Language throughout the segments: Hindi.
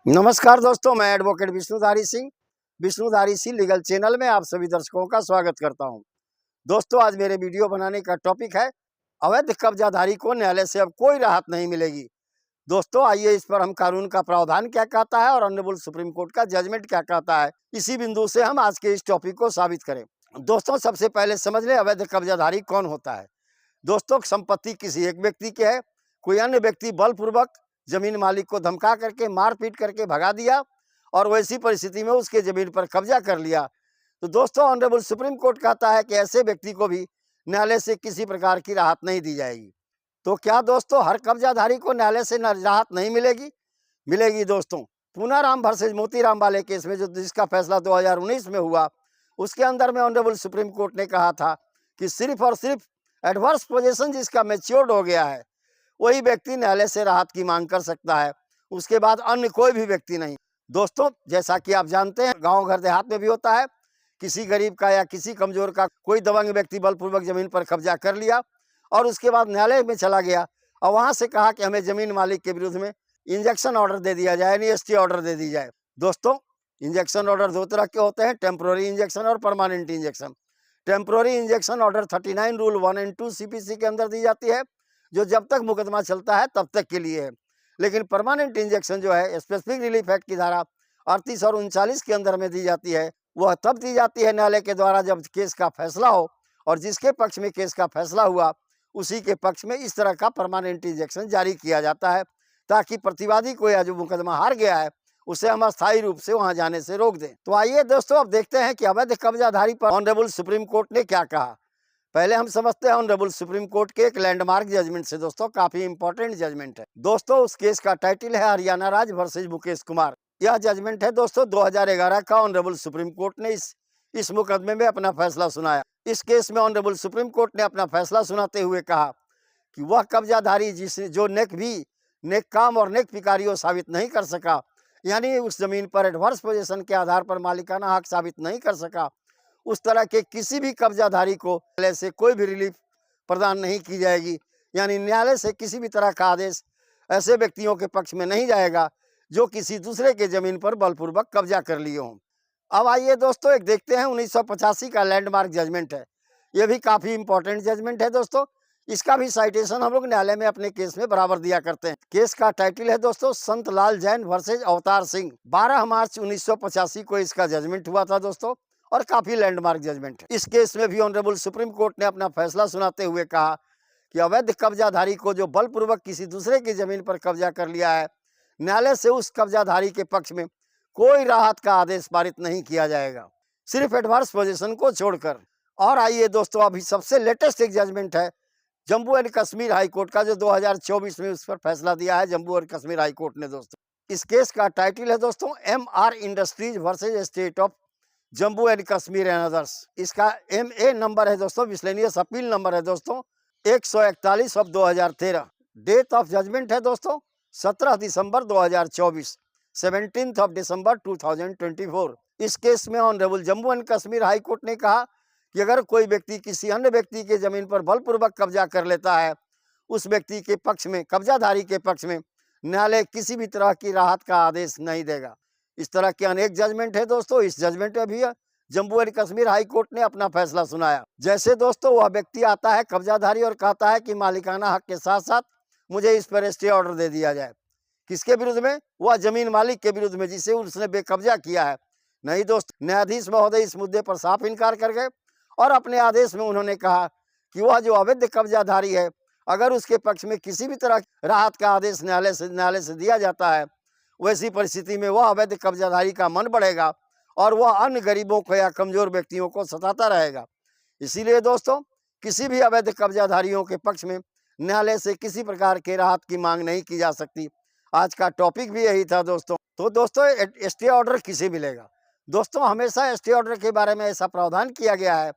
नमस्कार दोस्तों, मैं advocate Vishnudhari Singh legal channel में आप सभी दर्शकों का स्वागत करता हूं। दोस्तों, आज मेरे वीडियो बनाने का टॉपिक है अवैध कब्जाधारी को न्यायालय से अब कोई राहत नहीं मिलेगी। दोस्तों, आइए इस पर हम कानून का प्रावधान क्या कहता है और ऑनरेबल सुप्रीम कोर्ट का जजमेंट क्या कहता है, इसी बिंदु से हम आज के इस टॉपिक को साबित करें। दोस्तों, सबसे पहले समझ लें अवैध कब्जाधारी कौन होता है। दोस्तों, संपत्ति किसी एक व्यक्ति के है, कोई अन्य व्यक्ति बलपूर्वक जमीन मालिक को धमका करके मारपीट करके भगा दिया और वैसी परिस्थिति में उसके जमीन पर कब्जा कर लिया। तो दोस्तों, ऑनरेबल सुप्रीम कोर्ट कहता है कि ऐसे व्यक्ति को भी न्यायालय से किसी प्रकार की राहत नहीं दी जाएगी। तो क्या दोस्तों हर कब्जाधारी को न्यायालय से राहत नहीं मिलेगी? मिलेगी दोस्तों। पूनाराम वर्सेज मोतीराम वाले केस में जिसका फैसला 2019 में हुआ, उसके अंदर में ऑनरेबल सुप्रीम कोर्ट ने कहा था कि सिर्फ और सिर्फ एडवर्स पोजीशन जिसका मैच्योर्ड हो गया है वही व्यक्ति न्यायालय से राहत की मांग कर सकता है, उसके बाद अन्य कोई भी व्यक्ति नहीं। दोस्तों, जैसा कि आप जानते हैं, गांव घर देहात में भी होता है, किसी गरीब का या किसी कमजोर का कोई दबंग व्यक्ति बलपूर्वक जमीन पर कब्जा कर लिया और उसके बाद न्यायालय में चला गया और वहां से कहा कि हमें जमीन मालिक के विरुद्ध में इंजेक्शन ऑर्डर दे दिया जाए, यानी एसटी ऑर्डर दे दी जाए। दोस्तों, इंजेक्शन ऑर्डर दो तरह के होते हैं, टेम्पोररी इंजेक्शन और permanent injection. Temporary injection order 39 rule 1 और 2 सीपीसी के अंदर दी जाती है, जो जब तक मुकदमा चलता है तब तक के लिए है। लेकिन परमानेंट इंजेक्शन जो है स्पेसिफिक रिलीफ एक्ट की धारा 38 और 39 के अंदर में दी जाती है। वह तब दी जाती है न्यायालय के द्वारा जब केस का फैसला हो और जिसके पक्ष में केस का फैसला हुआ उसी के पक्ष में इस तरह का परमानेंट इंजेक्शन जारी किया जाता है, ताकि प्रतिवादी को या जो मुकदमा हार गया है उसे हम अस्थायी रूप से वहां जाने से रोक दें। तो आइए दोस्तों, अब देखते हैं कि अवैध कब्जाधारी पर ऑनरेबल सुप्रीम कोर्ट ने क्या कहा। पहले हम समझते हैं ऑनरेबल सुप्रीम कोर्ट के एक लैंडमार्क जजमेंट से। दोस्तों, काफी इंपॉर्टेंट जजमेंट है। दोस्तों, उस केस का टाइटल है हरियाणा राज्य वर्सेज मुकेश कुमार। यह जजमेंट है दोस्तों 2011 का। ऑनरेबल सुप्रीम कोर्ट ने इस मुकदमे में अपना फैसला सुनाया। इस केस में ऑनरेबल सुप्रीम कोर्ट ने अपना फैसला सुनाते हुए कहा कि वह कब्जाधारी जो नेक काम और नेक पिकारियों साबित नहीं कर सका, यानी उस जमीन पर एडवर्स पोजीशन के आधार पर मालिकाना हक साबित नहीं कर सका, उस तरह के किसी भी कब्जाधारी को न्यायालय से कोई भी रिलीफ प्रदान नहीं की जाएगी। यानी न्यायालय से किसी भी तरह का आदेश ऐसे व्यक्तियों के पक्ष में नहीं जाएगा जो किसी दूसरे के जमीन पर बलपूर्वक कब्जा कर लिए हों। अब आइए दोस्तों, एक देखते हैं 1985 का लैंडमार्क जजमेंट है। ये भी काफी इंपॉर्टेंट जजमेंट है दोस्तों। इसका भी साइटेशन हम लोग न्यायालय में अपने केस में बराबर दिया करते हैं। केस का टाइटल है दोस्तों संत लाल जैन वर्सेज अवतार सिंह। 12 मार्च 1985 को इसका जजमेंट हुआ था दोस्तों, और काफी लैंडमार्क जजमेंट है। इस केस में भी ऑनरेबल सुप्रीम कोर्ट ने अपना फैसला सुनाते हुए कहा कि अवैध कब्जाधारी को जो बलपूर्वक किसी दूसरे की जमीन पर कब्जा कर लिया है, न्यायालय से उस कब्जाधारी के पक्ष में कोई राहत का आदेश पारित नहीं किया जाएगा, सिर्फ एडवर्स पोजीशन को छोड़कर। और आइए दोस्तों, अभी सबसे लेटेस्ट एक जजमेंट है Jammu and Kashmir high court का, जो 2024 में उस पर फैसला दिया है जम्मू और कश्मीर हाई कोर्ट ने। दोस्तों, इस केस का टाइटल है दोस्तों MR industries versus state of Jammu and Kashmir and others. इसका MA नंबर है दोस्तों, मिसलेनियस अपील नंबर है दोस्तों 141 ऑफ 2013। डेट ऑफ जजमेंट है दोस्तों 17 दिसंबर 2024, 17 ऑफ दिसंबर 2024। इस केस में honourable Jammu and Kashmir high court ने कहा कि अगर कोई व्यक्ति किसी अन्य व्यक्ति के जमीन पर बलपूर्वक कब्जा कर लेता है, उस व्यक्ति के पक्ष में, कब्जाधारी के पक्ष में न्यायालय किसी भी तरह की राहत का आदेश नहीं देगा। इस तरह के अनेक जजमेंट है दोस्तों। इस जजमेंट में भी Jammu and Kashmir high court ने अपना फैसला सुनाया। जैसे दोस्तों, वह व्यक्ति आता है कब्जाधारी और कहता है कि मालिकाना हक के साथ साथ मुझे इस पर स्टे ऑर्डर दे दिया जाए। किसके विरुद्ध में? वह जमीन मालिक के विरुद्ध में जिसे उसने बेकब्जा किया है। नहीं दोस्त, न्यायाधीश महोदय इस मुद्दे पर साफ इनकार कर गए और अपने आदेश में उन्होंने कहा कि वह जो अवैध कब्जाधारी है, अगर उसके पक्ष में किसी भी तरह राहत का आदेश न्यायालय से दिया जाता है, वैसी परिस्थिति में वह अवैध कब्जाधारी का मन बढ़ेगा और वह अन्य गरीबों को या कमजोर व्यक्तियों को सताता रहेगा। इसीलिए दोस्तों, किसी भी अवैध कब्जाधारियों के पक्ष में न्यायालय से किसी प्रकार के राहत की मांग नहीं की जा सकती। आज का टॉपिक भी यही था दोस्तों। तो दोस्तों, स्टे ऑर्डर किसे मिलेगा? दोस्तों, हमेशा स्टे ऑर्डर के बारे में ऐसा प्रावधान किया गया है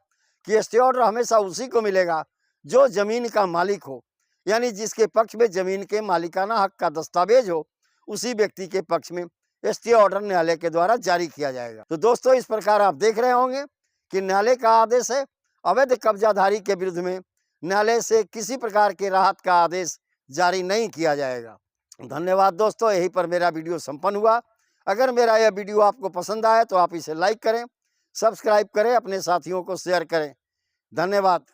कि स्टे ऑर्डर हमेशा उसी को मिलेगा जो जमीन का मालिक हो, यानी जिसके पक्ष में जमीन के मालिकाना हक का दस्तावेज हो, उसी व्यक्ति के पक्ष में स्टे ऑर्डर न्यायालय के द्वारा जारी किया जाएगा। तो दोस्तों, इस प्रकार आप देख रहे होंगे कि न्यायालय का आदेश है अवैध कब्जाधारी के विरुद्ध में न्यायालय से किसी प्रकार के राहत का आदेश जारी नहीं किया जाएगा। धन्यवाद दोस्तों, यहीं पर मेरा वीडियो संपन्न हुआ। अगर मेरा यह वीडियो आपको पसंद आए तो आप इसे लाइक करें, सब्सक्राइब करें, अपने साथियों को शेयर करें। धन्यवाद।